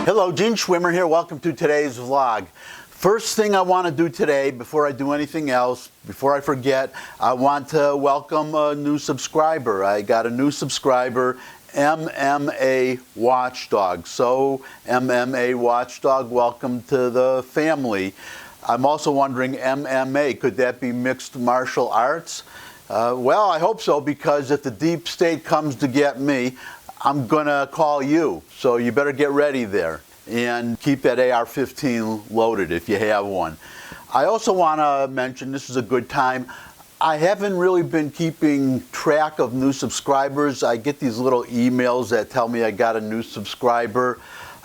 Hello, Gene Schwimmer here. Welcome to today's vlog. First thing I want to do today, before I do anything else, before I forget, I want to welcome a new subscriber. I got a new subscriber, MMA Watchdog. So, MMA Watchdog, welcome to the family. I'm also wondering, MMA, could that be mixed martial arts? Well, I hope so, because if the deep state comes to get me, I'm going to call you. So you better get ready there and keep that AR-15 loaded if you have one. I also want to mention, this is a good time, I haven't really been keeping track of new subscribers. I get these little emails that tell me I got a new subscriber.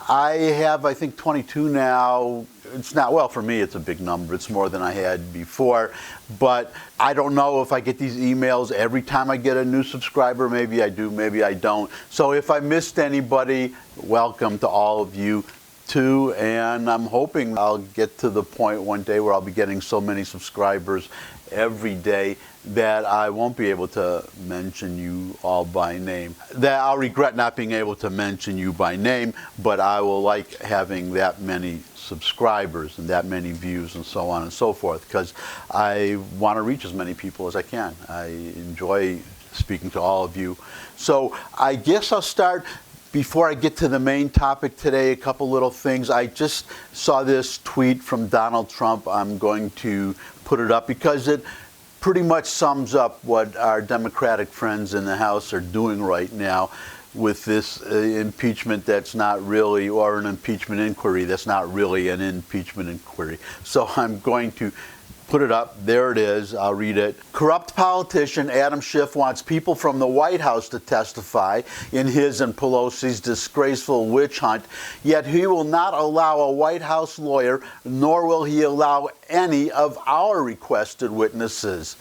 I have, I think, 22 now. It's not, well, for me it's a big number. It's more than I had before. But I don't know if I get these emails every time I get a new subscriber. Maybe I do, maybe I don't. So if I missed anybody, welcome to all of you too. And I'm hoping I'll get to the point one day where I'll be getting so many subscribers every day that I won't be able to mention you all by name. That I'll regret not being able to mention you by name, but I will like having that many subscribers and that many views and so on and so forth, because I want to reach as many people as I can. I enjoy speaking to all of you. So I guess I'll start. Before I get to the main topic today, a couple little things. I just saw this tweet from Donald Trump. I'm going to put it up because it pretty much sums up what our Democratic friends in the House are doing right now with this impeachment that's not really, or an impeachment inquiry that's not really an impeachment inquiry. So I'm going to put it up. There it is. I'll read it. Corrupt politician Adam Schiff wants people from the White House to testify in his and Pelosi's disgraceful witch hunt, yet he will not allow a White House lawyer, nor will he allow any of our requested witnesses.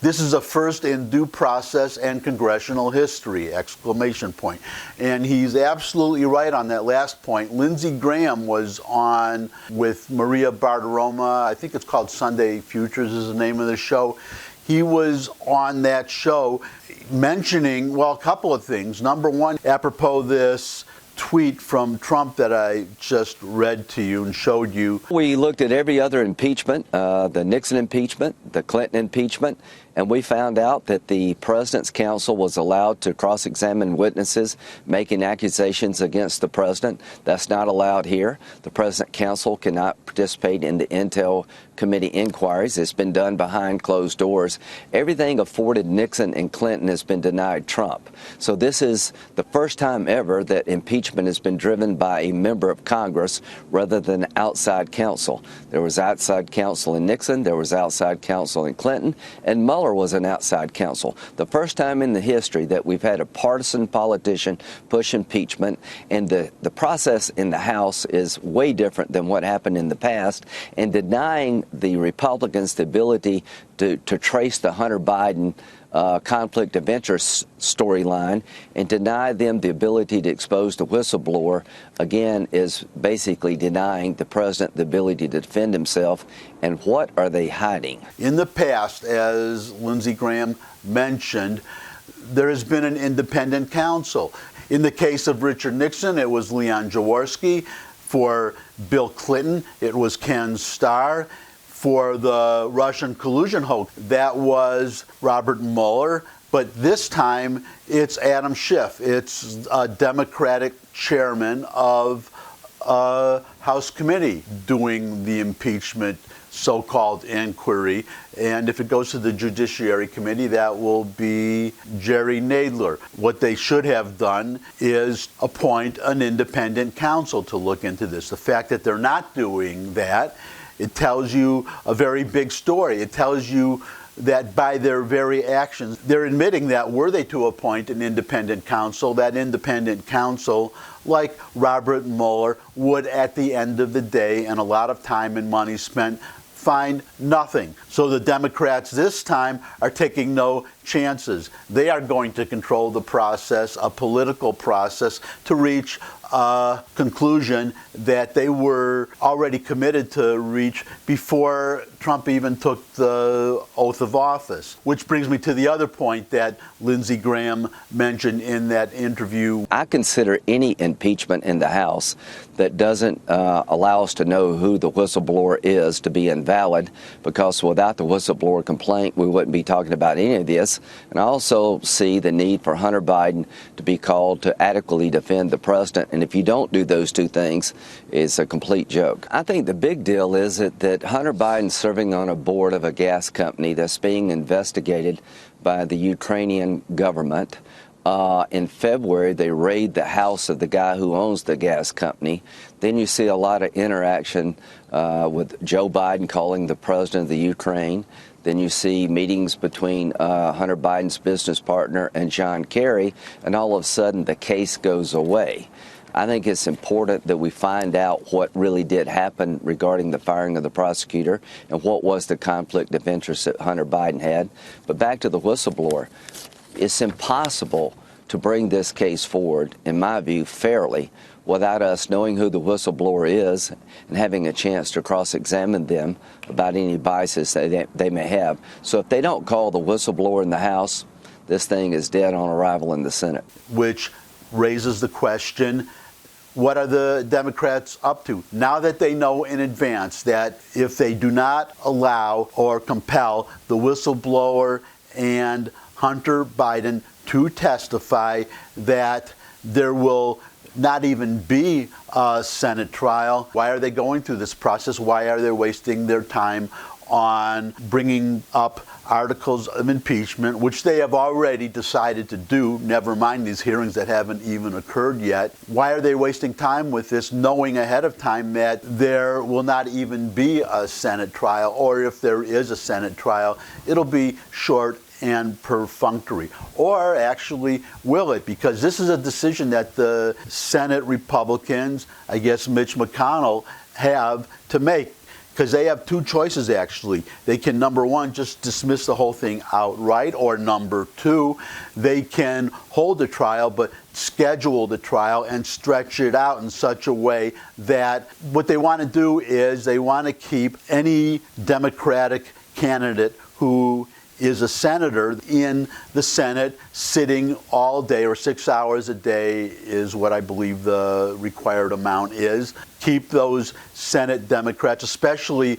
This is a first in due process and congressional history, exclamation point. And he's absolutely right on that last point. Lindsey Graham was on with Maria Bartiromo. I think it's called Sunday Futures is the name of the show. He was on that show mentioning, well, a couple of things. Number one, apropos this tweet from Trump that I just read to you and showed you. We looked at every other impeachment, the Nixon impeachment, the Clinton impeachment, and we found out that the president's counsel was allowed to cross-examine witnesses making accusations against the president. That's not allowed here. The president's counsel cannot participate in the Intel Committee inquiries. It's been done behind closed doors. Everything afforded Nixon and Clinton has been denied Trump. So this is the first time ever that impeachment has been driven by a member of Congress rather than outside counsel. There was outside counsel in Nixon, there was outside counsel in Clinton, and Mueller was an outside counsel. The first time in the history that we've had a partisan politician push impeachment, and the process in the House is way different than what happened in the past, and denying the Republicans the ability to trace the Hunter Biden conflict of interest storyline and deny them the ability to expose the whistleblower, again, is basically denying the president the ability to defend himself. And what are they hiding? In the past, as Lindsey Graham mentioned, there has been an independent counsel. In the case of Richard Nixon, it was Leon Jaworski. For Bill Clinton, it was Ken Starr. For the Russian collusion hoax, that was Robert Mueller. But this time, it's Adam Schiff. It's a Democratic chairman of a House committee doing the impeachment so-called inquiry. And if it goes to the Judiciary Committee, that will be Jerry Nadler. What they should have done is appoint an independent counsel to look into this. The fact that they're not doing that, it tells you a very big story. It tells you that by their very actions, they're admitting that were they to appoint an independent counsel, that independent counsel, like Robert Mueller, would at the end of the day, and a lot of time and money spent, find nothing. So the Democrats this time are taking no chances. They are going to control the process, a political process, to reach a conclusion that they were already committed to reach before Trump even took the oath of office. Which brings me to the other point that Lindsey Graham mentioned in that interview. I consider any impeachment in the House that doesn't allow us to know who the whistleblower is to be invalid, because without the whistleblower complaint, we wouldn't be talking about any of this. And I also see the need for Hunter Biden to be called to adequately defend the president. And if you don't do those two things, it's a complete joke. I think the big deal is that Hunter Biden's serving on a board of a gas company that's being investigated by the Ukrainian government. In February, they raid the house of the guy who owns the gas company. Then you see a lot of interaction with Joe Biden calling the president of the Ukraine. Then you see meetings between Hunter Biden's business partner and John Kerry, and all of a sudden the case goes away. I think it's important that we find out what really did happen regarding the firing of the prosecutor and what was the conflict of interest that Hunter Biden had. But back to the whistleblower. It's impossible to bring this case forward, in my view, fairly without us knowing who the whistleblower is and having a chance to cross-examine them about any biases that they may have. So if they don't call the whistleblower in the House, this thing is dead on arrival in the Senate. Which raises the question, what are the Democrats up to? Now that they know in advance that if they do not allow or compel the whistleblower and Hunter Biden to testify, that there will not even be a Senate trial. Why are they going through this process? Why are they wasting their time on bringing up articles of impeachment, which they have already decided to do, never mind these hearings that haven't even occurred yet? Why are they wasting time with this, knowing ahead of time that there will not even be a Senate trial, or if there is a Senate trial, it'll be short and perfunctory? Or actually, will it? Because this is a decision that the Senate Republicans, I guess Mitch McConnell, have to make. Because they have two choices, actually. They can, number one, just dismiss the whole thing outright, or number two, they can hold the trial, but schedule the trial and stretch it out in such a way that what they want to do is they want to keep any Democratic candidate who is a senator in the Senate sitting all day, or 6 hours a day is what I believe the required amount is. Keep those Senate Democrats, especially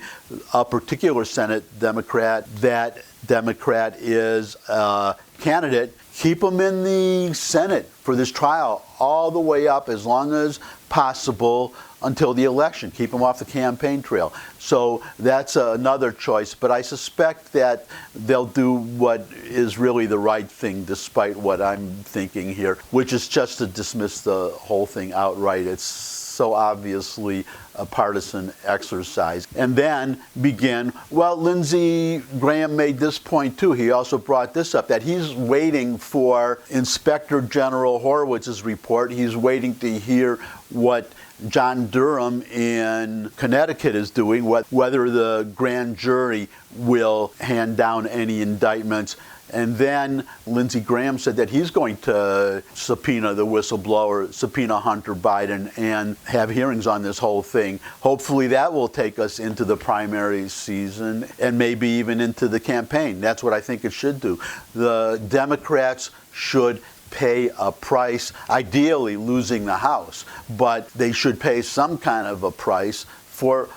a particular Senate Democrat, that Democrat is a candidate, keep them in the Senate for this trial all the way up, as long as possible, until the election. Keep them off the campaign trail. So that's another choice. But I suspect that they'll do what is really the right thing, despite what I'm thinking here, which is just to dismiss the whole thing outright. It's so obviously a partisan exercise. And then begin, well, Lindsey Graham made this point too. He also brought this up, that he's waiting for Inspector General Horowitz's report. He's waiting to hear what John Durham in Connecticut is doing, whether the grand jury will hand down any indictments. And then Lindsey Graham said that he's going to subpoena the whistleblower, subpoena Hunter Biden, and have hearings on this whole thing. Hopefully that will take us into the primary season and maybe even into the campaign. That's what I think it should do. The Democrats should pay a price, ideally losing the House, but they should pay some kind of a price for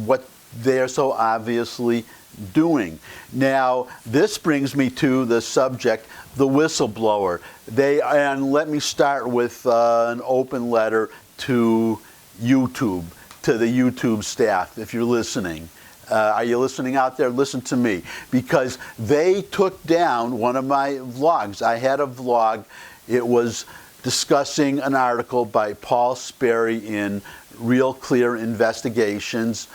what they're so obviously doing. Now, this brings me to the subject, the whistleblower. And let me start with an open letter to YouTube, to the YouTube staff, if you're listening. Are you listening out there? Listen to me. Because they took down one of my vlogs. I had a vlog. It was discussing an article by Paul Sperry in Real Clear Investigations.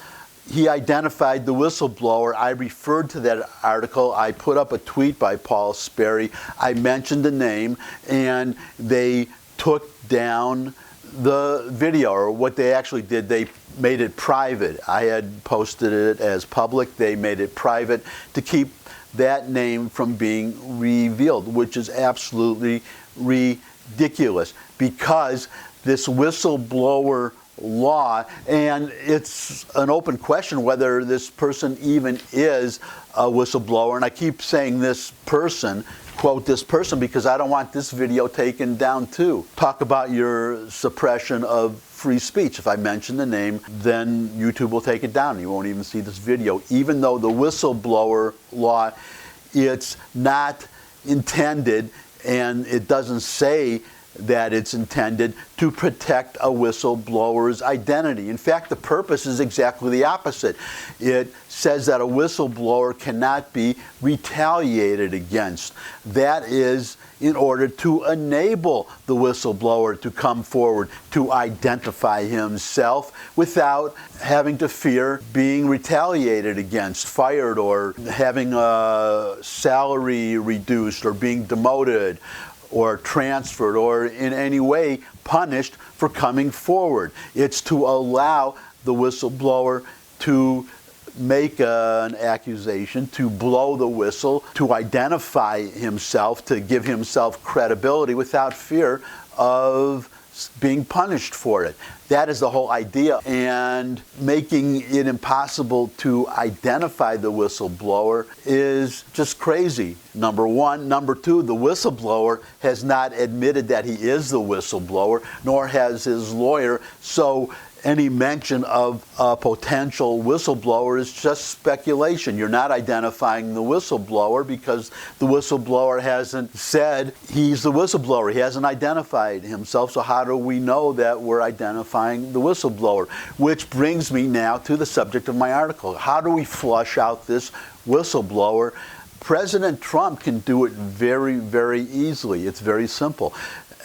He identified the whistleblower. I referred to that article. I put up a tweet by Paul Sperry. I mentioned the name, and they took down the video, or what they actually did, they made it private. I had posted it as public. They made it private to keep that name from being revealed, which is absolutely ridiculous, because this whistleblower law, and it's an open question whether this person even is a whistleblower, and I keep saying this person, quote this person, because I don't want this video taken down too. Talk about your suppression of free speech. If I mention the name, then YouTube will take it down. You won't even see this video. Even though the whistleblower law, it's not intended, and it doesn't say that it's intended to protect a whistleblower's identity. In fact, the purpose is exactly the opposite. It says that a whistleblower cannot be retaliated against. That is in order to enable the whistleblower to come forward, to identify himself without having to fear being retaliated against, fired, or having a salary reduced, or being demoted, or transferred, or in any way punished for coming forward. It's to allow the whistleblower to make an accusation, to blow the whistle, to identify himself, to give himself credibility without fear of being punished for it. That is the whole idea. And making it impossible to identify the whistleblower is just crazy, number one. Number two, the whistleblower has not admitted that he is the whistleblower, nor has his lawyer. So any mention of a potential whistleblower is just speculation. You're not identifying the whistleblower because the whistleblower hasn't said he's the whistleblower. He hasn't identified himself. So how do we know that we're identifying the whistleblower? Which brings me now to the subject of my article. How do we flush out this whistleblower? President Trump can do it very, very easily. It's very simple.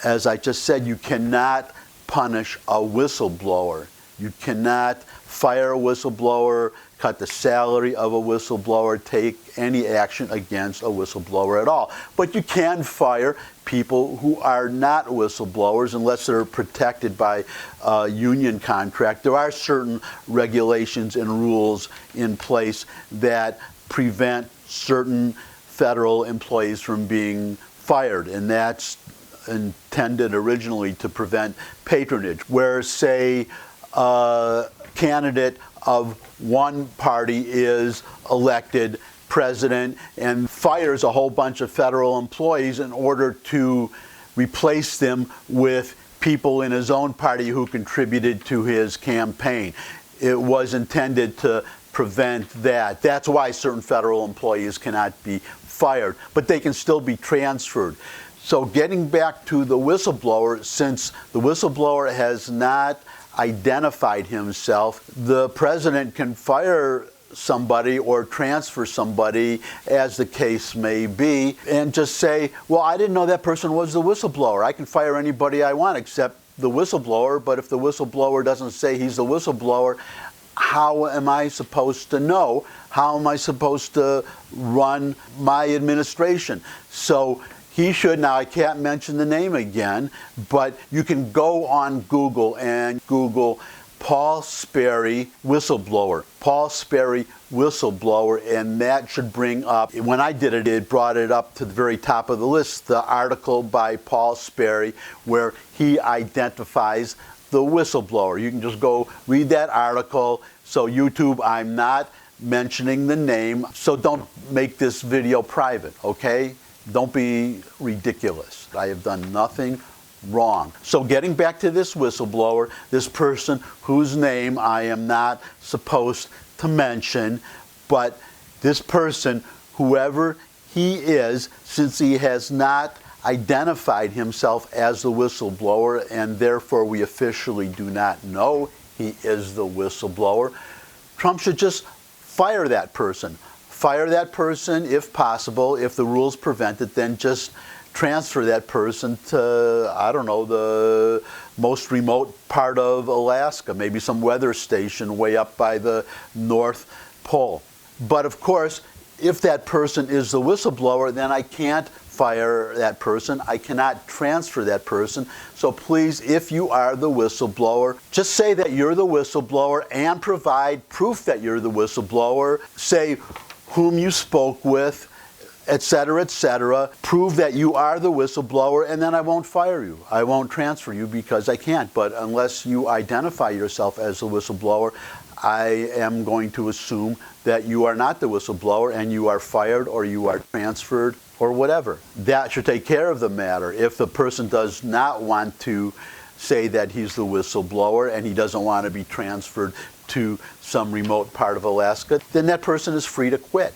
As I just said, you cannot punish a whistleblower. You cannot fire a whistleblower, cut the salary of a whistleblower, take any action against a whistleblower at all. But you can fire people who are not whistleblowers unless they're protected by a union contract. There are certain regulations and rules in place that prevent certain federal employees from being fired, and that's intended originally to prevent patronage, where, say, a candidate of one party is elected president and fires a whole bunch of federal employees in order to replace them with people in his own party who contributed to his campaign. It was intended to prevent that. That's why certain federal employees cannot be fired, but they can still be transferred. So getting back to the whistleblower, since the whistleblower has not identified himself, the president can fire somebody or transfer somebody, as the case may be, and just say, well, I didn't know that person was the whistleblower. I can fire anybody I want except the whistleblower, but if the whistleblower doesn't say he's the whistleblower, how am I supposed to know? How am I supposed to run my administration? So he should, now I can't mention the name again, but you can go on Google and Google Paul Sperry whistleblower, Paul Sperry whistleblower, and that should bring up, when I did it, it brought it up to the very top of the list, the article by Paul Sperry where he identifies the whistleblower. You can just go read that article. So YouTube, I'm not mentioning the name, so don't make this video private, okay? Don't be ridiculous. I have done nothing wrong. So getting back to this whistleblower, this person whose name I am not supposed to mention, but this person, whoever he is, since he has not identified himself as the whistleblower, and therefore we officially do not know he is the whistleblower, Trump should just fire that person. Fire that person if possible. If the rules prevent it, then just transfer that person to, I don't know, the most remote part of Alaska, maybe some weather station way up by the North Pole. But of course, if that person is the whistleblower, then I can't fire that person. I cannot transfer that person. So please, if you are the whistleblower, just say that you're the whistleblower and provide proof that you're the whistleblower. Say whom you spoke with, etc., prove that you are the whistleblower, and then I won't fire you. I won't transfer you because I can't. But unless you identify yourself as the whistleblower, I am going to assume that you are not the whistleblower and you are fired or you are transferred or whatever. That should take care of the matter. If the person does not want to say that he's the whistleblower and he doesn't want to be transferred to some remote part of Alaska, then that person is free to quit.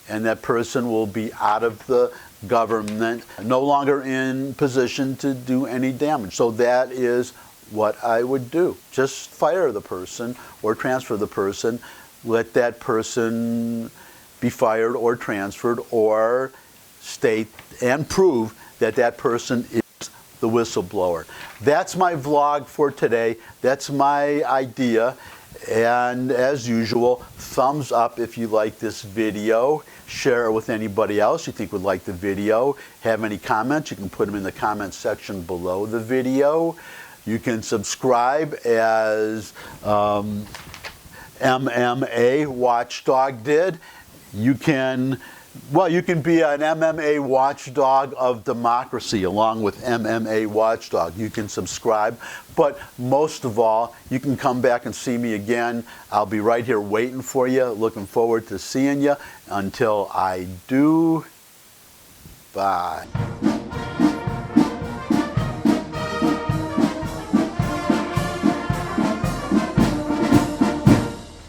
And that person will be out of the government, no longer in position to do any damage. So that is what I would do. Just fire the person or transfer the person. Let that person be fired or transferred, or state and prove that that person is the whistleblower. That's my vlog for today. That's my idea. And as usual, thumbs up if you like this video. Share it with anybody else you think would like the video. Have any comments, you can put them in the comment section below the video. You can subscribe as MMA Watchdog did. You can be an MMA watchdog of democracy along with MMA Watchdog. You can subscribe, but most of all, you can come back and see me again. I'll be right here waiting for you, looking forward to seeing you. Until I do, bye.